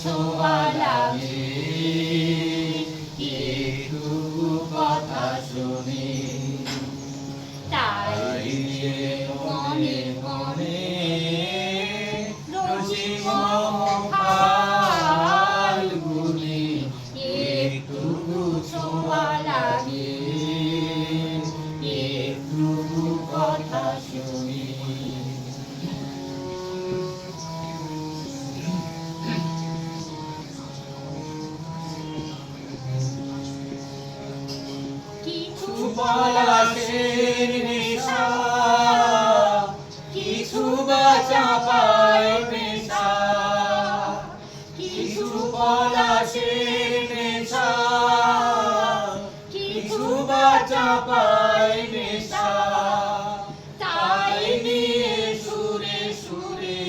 ছোঁয়া লাগে, একটুকু কথা শুনি, তাই যে মনে মনে রসিক ফাল্গুনি, একটুকু ছোঁয়া লাগে, একটুকু কথা শুনি। কিছু পলাশের নেশা, কিছু বা চাঁপায় নেশা, কিছু পলাশের নেশা, কিছু বা চাঁপায় নেশা, তাই নিয়ে সুরে সুরে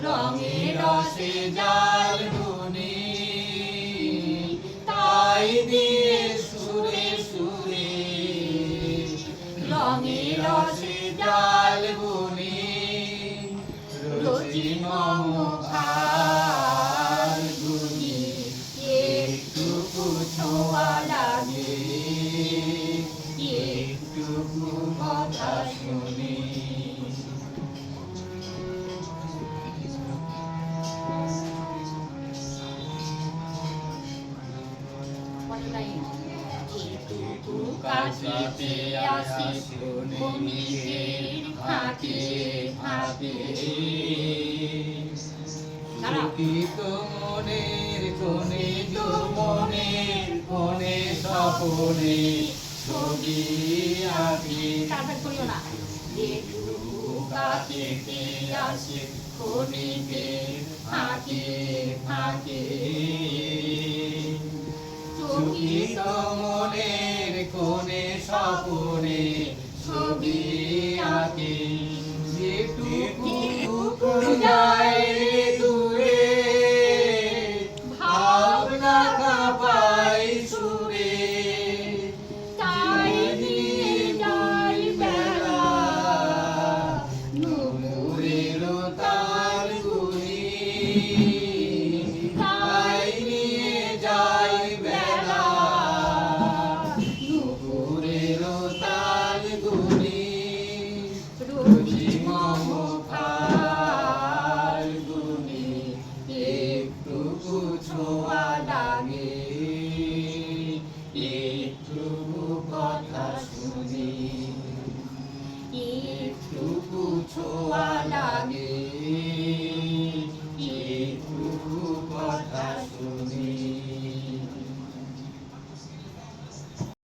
রঙে রসে জাল বুনি, তাই নিয়ে রঙে রসে জাল বুনি, রোজি মম ফাল্গুনি, একটুকু ছোঁয়া লাগে, একটুকু কথা শুনি। কাশিতে আসি বণিকের ফাঁকে ফাঁকে, চকিত মনের কোণে যৌবনের কোণে স্বপনে ছবি আঁকি, কাশিতে আসি বণিকের ফাঁকে ফাঁকে, চকিত মনের কোণে স্বপনে ছবি আঁকি, যেটুকু যায় দূরে ভাবনা কাঁপাই সুরে, তাই নিয়ে যাই বেলা নুপুরের তাল গুনি, তাই নিয়ে যাই বেলা নুপুরের তাল গুনি, রোজি মম ফাল্গুনি, একটুকু ছোঁয়া লাগে, একটুকু কথা শুনি, একটুকু ছোঁয়া লাগে, একটুকু কথা শুনি।